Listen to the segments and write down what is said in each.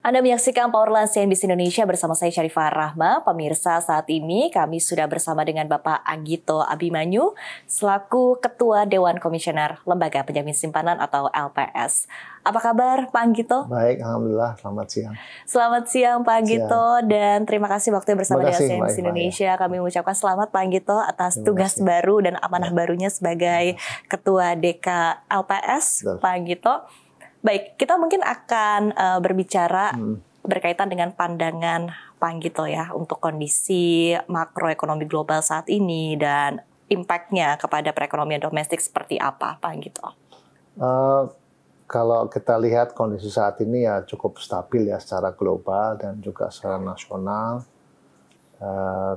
Anda menyaksikan Powerline CNBC Indonesia bersama saya Syarifah Rahma. Pemirsa, saat ini kami sudah bersama dengan Bapak Anggito Abimanyu selaku Ketua Dewan Komisioner Lembaga Penjamin Simpanan atau LPS. Apa kabar Pak Anggito? Baik, Alhamdulillah. Selamat siang. Selamat siang Pak Anggito dan terima kasih waktunya bersama dengan CNBC Indonesia. Kami mengucapkan selamat Pak Anggito atas tugas baru dan amanah barunya sebagai Ketua DK LPS. Pak Anggito. Baik, kita mungkin akan berbicara berkaitan dengan pandangan Pak Anggito ya untuk kondisi makroekonomi global saat ini dan impact-nya kepada perekonomian domestik seperti apa, Pak Anggito? Kalau kita lihat kondisi saat ini ya cukup stabil ya secara global dan juga secara nasional.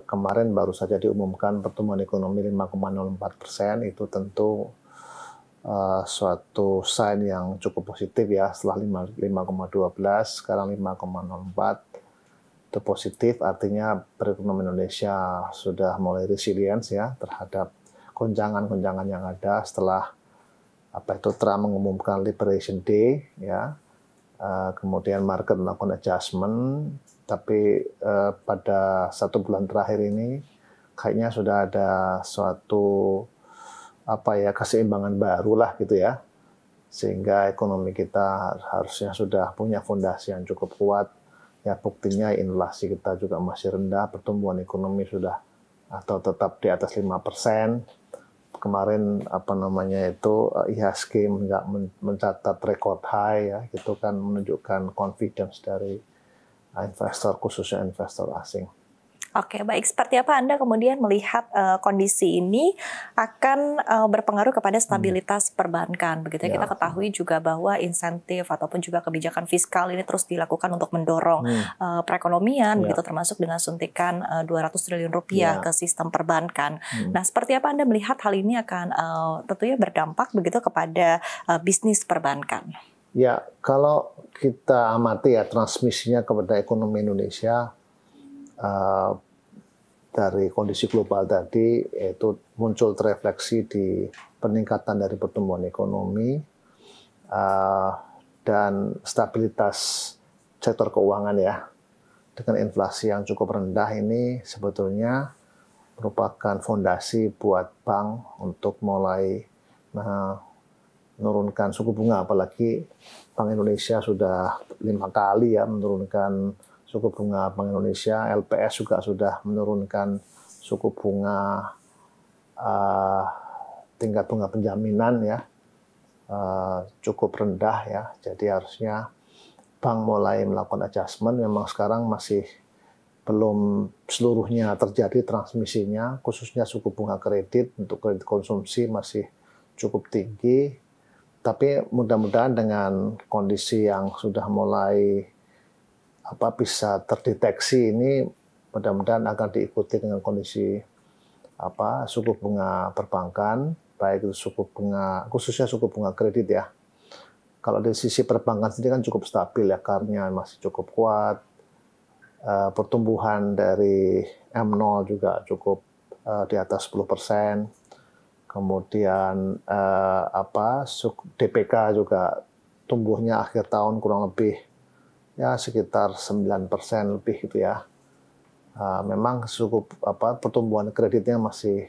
Kemarin baru saja diumumkan pertumbuhan ekonomi 5,04%, itu tentu suatu sign yang cukup positif ya. Setelah 5,12 sekarang 5,04 itu positif, artinya perekonomian Indonesia sudah mulai resilience ya terhadap gonjangan-gonjangan yang ada setelah Trump mengumumkan Liberation Day ya. Kemudian market melakukan adjustment, tapi pada 1 bulan terakhir ini kayaknya sudah ada suatu keseimbangan baru lah gitu ya, sehingga ekonomi kita harusnya sudah punya fondasi yang cukup kuat ya. Buktinya inflasi kita juga masih rendah, pertumbuhan ekonomi sudah atau tetap di atas 5%. Kemarin IHSG mencatat record high ya, itu kan menunjukkan confidence dari investor, khususnya investor asing. Oke, baik. Seperti apa Anda kemudian melihat kondisi ini akan berpengaruh kepada stabilitas perbankan? Begitu ya, kita ketahui juga bahwa insentif ataupun juga kebijakan fiskal ini terus dilakukan untuk mendorong perekonomian, begitu termasuk dengan suntikan 200 triliun rupiah ke sistem perbankan. Nah, seperti apa Anda melihat hal ini akan tentunya berdampak begitu kepada bisnis perbankan? Ya, kalau kita amati ya transmisinya kepada ekonomi Indonesia, dari kondisi global tadi, yaitu muncul terefleksi di peningkatan dari pertumbuhan ekonomi dan stabilitas sektor keuangan ya. Dengan inflasi yang cukup rendah ini sebetulnya merupakan fondasi buat bank untuk mulai menurunkan suku bunga, apalagi Bank Indonesia sudah 5 kali ya menurunkan suku bunga. Bank Indonesia, LPS juga sudah menurunkan suku bunga, tingkat bunga penjaminan ya, cukup rendah ya. Jadi harusnya bank mulai melakukan adjustment. Memang sekarang masih belum seluruhnya terjadi transmisinya, khususnya suku bunga kredit untuk kredit konsumsi masih cukup tinggi. Tapi mudah-mudahan dengan kondisi yang sudah mulai bisa terdeteksi ini, mudah-mudahan akan diikuti dengan kondisi suku bunga perbankan, baik itu suku bunga, khususnya suku bunga kredit ya. Kalau dari sisi perbankan sendiri kan cukup stabil ya, karnya masih cukup kuat, pertumbuhan dari M0 juga cukup di atas 10%, kemudian DPK juga tumbuhnya akhir tahun kurang lebih ya sekitar 9% lebih gitu ya. Memang pertumbuhan kreditnya masih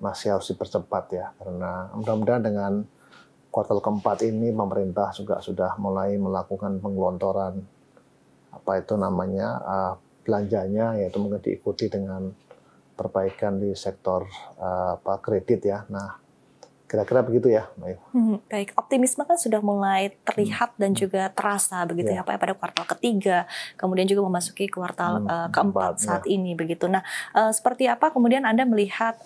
harus dipercepat ya, karena mudah-mudahan dengan kuartal keempat ini pemerintah juga sudah mulai melakukan penggelontoran belanjanya, yaitu mungkin diikuti dengan perbaikan di sektor kredit ya. Nah, kira-kira begitu ya, Mbak. Baik, optimisme kan sudah mulai terlihat dan juga terasa begitu ya, Pak, pada kuartal ketiga, kemudian juga memasuki kuartal keempat saat ini begitu. Nah, seperti apa kemudian Anda melihat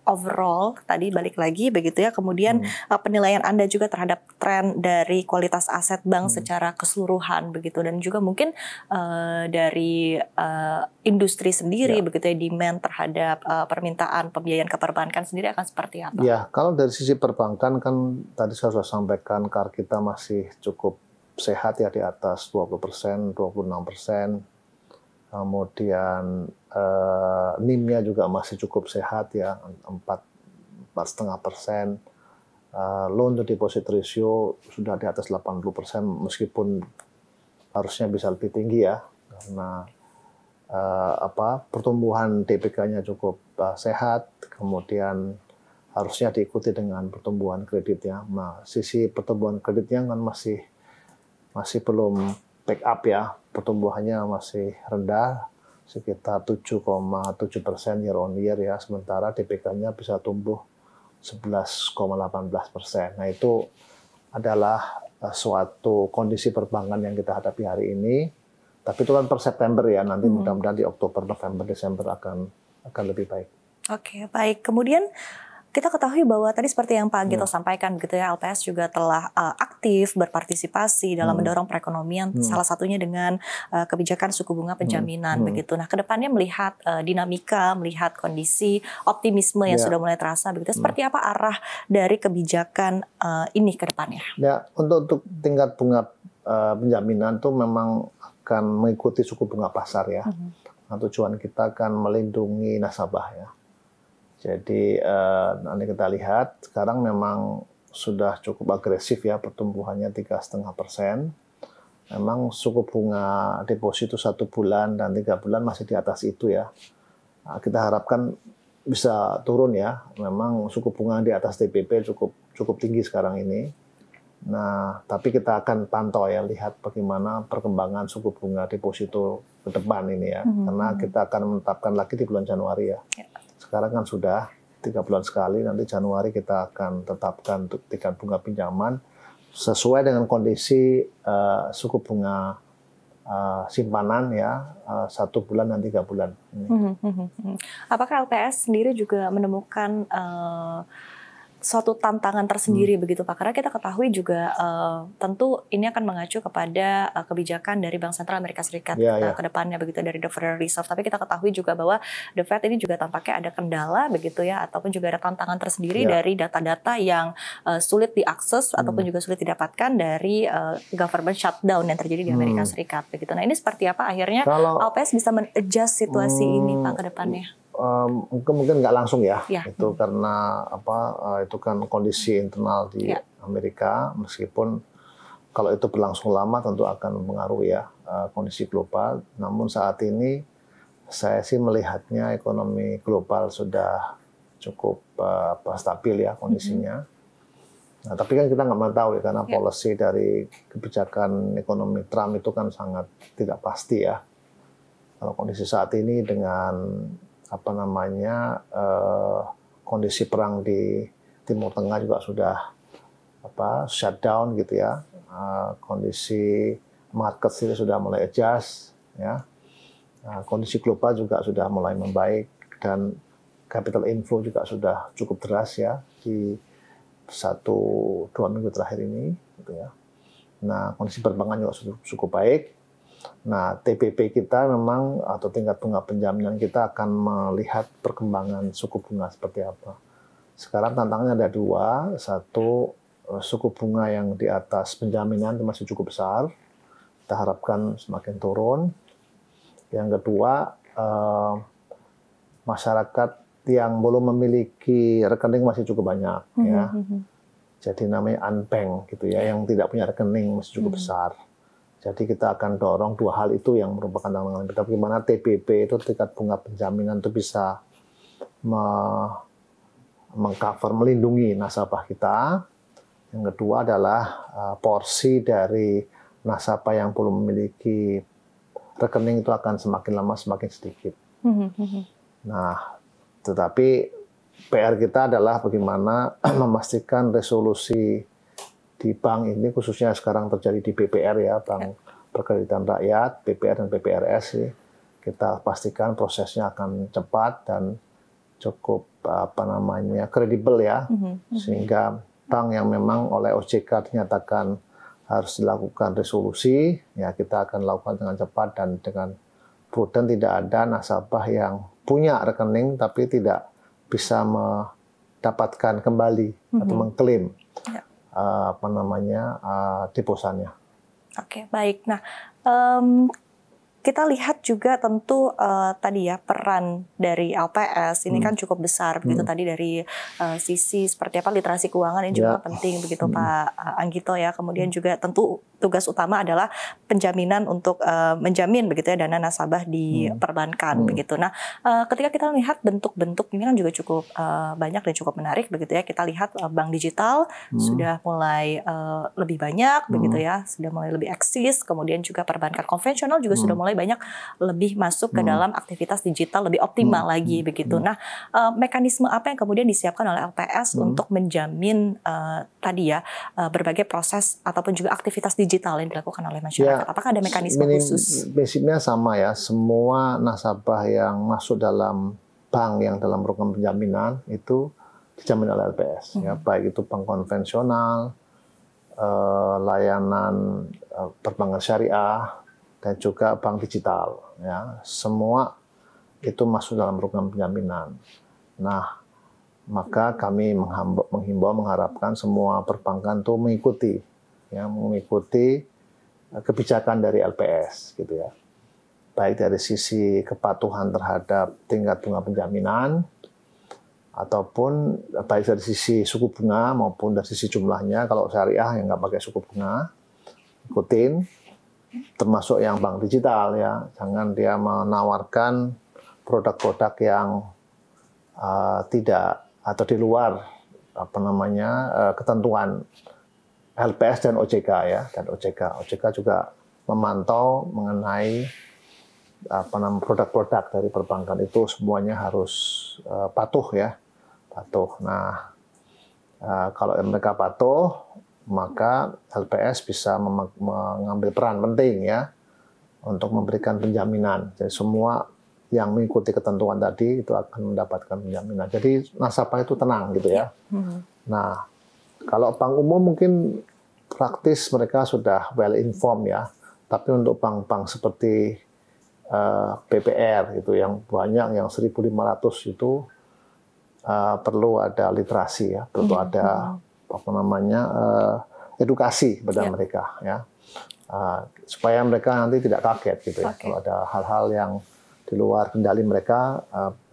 overall tadi balik lagi begitu ya, kemudian penilaian Anda juga terhadap tren dari kualitas aset bank secara keseluruhan begitu, dan juga mungkin dari industri sendiri begitu ya, demand terhadap permintaan pembiayaan ke perbankan sendiri akan seperti apa? Ya, kalau dari sisi perbankan kan tadi saya sudah sampaikan KAR kita masih cukup sehat ya, di atas 20%, 26%. Kemudian NIM-nya juga masih cukup sehat ya, 4,5%. Loan to deposit ratio sudah di atas 80%, meskipun harusnya bisa lebih tinggi ya, karena pertumbuhan DPK-nya cukup sehat, kemudian harusnya diikuti dengan pertumbuhan kreditnya. Nah, sisi pertumbuhan kreditnya kan masih belum pick up ya, pertumbuhannya masih rendah, sekitar 7,7% year on year ya, sementara DPK-nya bisa tumbuh 11,18%. Nah, itu adalah suatu kondisi perbankan yang kita hadapi hari ini. Tapi itu kan per September ya, nanti mudah-mudahan di Oktober, November, Desember akan lebih baik. Oke, baik. Kemudian kita ketahui bahwa tadi seperti yang Pak Anggito sampaikan begitu ya, LPS juga telah aktif berpartisipasi dalam mendorong perekonomian, salah satunya dengan kebijakan suku bunga penjaminan begitu. Nah, kedepannya melihat dinamika, melihat kondisi optimisme yang sudah mulai terasa begitu, seperti apa arah dari kebijakan ini ke depannya? Ya, untuk tingkat bunga penjaminan itu memang akan mengikuti suku bunga pasar ya. Nah, tujuan kita akan melindungi nasabah ya. Jadi nanti kita lihat sekarang memang sudah cukup agresif ya pertumbuhannya 3,5%. Memang suku bunga deposito 1 bulan dan 3 bulan masih di atas itu ya. Nah, kita harapkan bisa turun ya. Memang suku bunga di atas TPP cukup tinggi sekarang ini. Nah, tapi kita akan pantau ya, lihat bagaimana perkembangan suku bunga deposito ke depan ini ya. Karena kita akan menetapkan lagi di bulan Januari ya. Sekarang kan sudah 3 bulan sekali, nanti Januari kita akan tetapkan untuk tingkat bunga pinjaman sesuai dengan kondisi suku bunga simpanan ya, 1 bulan dan 3 bulan. Apakah LPS sendiri juga menemukan suatu tantangan tersendiri begitu Pak? Karena kita ketahui juga tentu ini akan mengacu kepada kebijakan dari Bank Sentral Amerika Serikat ke depannya begitu, dari the Federal Reserve. Tapi kita ketahui juga bahwa the Fed ini juga tampaknya ada kendala begitu ya, ataupun juga ada tantangan tersendiri dari data-data yang sulit diakses ataupun juga sulit didapatkan dari government shutdown yang terjadi di Amerika Serikat begitu. Nah, ini seperti apa akhirnya LPS bisa men-adjust situasi ini Pak ke depannya? Mungkin nggak langsung ya, itu karena itu kan kondisi internal di Amerika, meskipun kalau itu berlangsung lama tentu akan mempengaruhi ya kondisi global. Namun saat ini saya sih melihatnya ekonomi global sudah cukup stabil ya kondisinya. Nah, tapi kan kita nggak mau tahu ya, karena policy dari kebijakan ekonomi Trump itu kan sangat tidak pasti ya. Kalau kondisi saat ini dengan kondisi perang di Timur Tengah juga sudah shutdown gitu ya, kondisi market ini sudah mulai adjust ya, kondisi global juga sudah mulai membaik dan capital inflow juga sudah cukup deras ya di 1-2 minggu terakhir ini gitu ya. Nah, kondisi perbankan juga sudah cukup baik. Nah, TPP kita memang atau tingkat bunga penjaminan kita akan melihat perkembangan suku bunga seperti apa. Sekarang tantangannya ada 2. Satu, suku bunga yang di atas penjaminan itu masih cukup besar. Kita harapkan semakin turun. Yang kedua, masyarakat yang belum memiliki rekening masih cukup banyak ya. Jadi namanya unbanked gitu ya, yang tidak punya rekening masih cukup besar. Jadi kita akan dorong 2 hal itu yang merupakan tantangan kita. Bagaimana TPP itu tingkat bunga penjaminan itu bisa mengcover, melindungi nasabah kita. Yang kedua adalah porsi dari nasabah yang belum memiliki rekening itu akan semakin lama semakin sedikit. Nah, tetapi PR kita adalah bagaimana memastikan resolusi di bank ini, khususnya sekarang terjadi di BPR ya, Bank Perkreditan Rakyat, BPR dan BPRS, kita pastikan prosesnya akan cepat dan cukup kredibel ya, sehingga bank yang memang oleh OJK dinyatakan harus dilakukan resolusi, ya kita akan lakukan dengan cepat dan dengan prudent, tidak ada nasabah yang punya rekening tapi tidak bisa mendapatkan kembali atau mengklaim deposannya. Oke, baik. Nah, kita lihat juga tentu tadi ya peran dari LPS ini kan cukup besar begitu tadi dari sisi seperti apa literasi keuangan ini juga penting begitu Pak Anggito ya. Kemudian juga tentu tugas utama adalah penjaminan untuk menjamin begitu ya dana nasabah di perbankan begitu. Nah, ketika kita lihat bentuk-bentuk ini kan juga cukup banyak dan cukup menarik begitu ya. Kita lihat bank digital sudah mulai lebih banyak begitu ya, sudah mulai lebih eksis. Kemudian juga perbankan konvensional juga sudah mulai banyak lebih masuk ke dalam aktivitas digital lebih optimal lagi begitu. Nah, mekanisme apa yang kemudian disiapkan oleh LPS untuk menjamin tadi ya berbagai proses ataupun juga aktivitas digital yang dilakukan oleh masyarakat? Apakah ada mekanisme khusus? Prinsipnya sama ya, semua nasabah yang masuk dalam bank yang dalam program penjaminan itu dijamin oleh LPS, ya, baik itu bank konvensional, layanan perbankan syariah, dan juga bank digital, ya, semua itu masuk dalam program penjaminan. Nah, maka kami menghimbau, mengharapkan semua perbankan itu mengikuti, ya, mengikuti kebijakan dari LPS, gitu ya. Baik dari sisi kepatuhan terhadap tingkat bunga penjaminan, ataupun baik dari sisi suku bunga maupun dari sisi jumlahnya. Kalau syariah yang nggak pakai suku bunga, ikutin. Termasuk yang bank digital ya, jangan dia menawarkan produk-produk yang tidak atau di luar ketentuan LPS dan OJK ya, dan OJK juga memantau mengenai produk-produk dari perbankan itu semuanya harus patuh ya, patuh. Nah, kalau mereka patuh, maka LPS bisa mengambil peran penting ya untuk memberikan penjaminan. Jadi semua yang mengikuti ketentuan tadi itu akan mendapatkan penjaminan. Jadi nasabah itu tenang gitu ya. Nah, kalau bank umum mungkin praktis mereka sudah well informed ya. Tapi untuk bank-bank seperti BPR itu yang banyak, yang 1.500 itu perlu ada literasi ya, perlu ada edukasi pada mereka ya, supaya mereka nanti tidak kaget gitu ya. Kalau ada hal-hal yang di luar kendali mereka,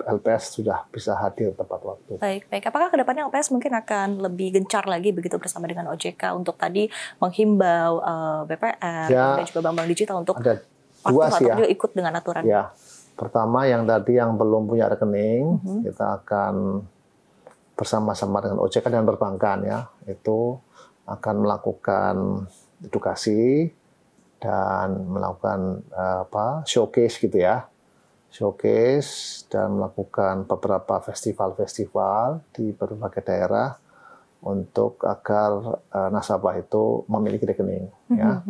LPS sudah bisa hadir tepat waktu. Baik. Apakah kedepannya LPS mungkin akan lebih gencar lagi begitu bersama dengan OJK untuk tadi menghimbau BPR dan juga bank-bank digital untuk ada dua sih ya, ikut dengan aturan? Ya, pertama yang tadi yang belum punya rekening, kita akan bersama-sama dengan OJK dan perbankan ya, itu akan melakukan edukasi dan melakukan showcase gitu ya. Showcase dan melakukan beberapa festival-festival di berbagai daerah untuk agar nasabah itu memiliki rekening ya.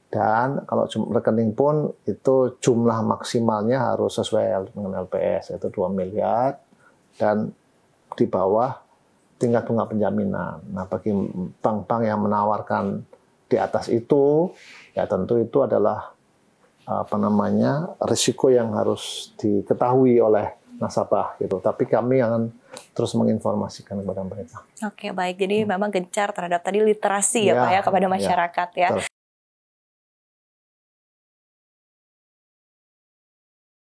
Dan kalau rekening pun itu jumlah maksimalnya harus sesuai dengan LPS, yaitu 2 miliar dan di bawah tingkat bunga penjaminan. Nah, bagi bank-bank yang menawarkan di atas itu, ya tentu itu adalah risiko yang harus diketahui oleh nasabah gitu. Tapi kami akan terus menginformasikan kepada mereka. Oke, baik. Jadi memang gencar terhadap tadi literasi ya Pak ya kepada masyarakat ya.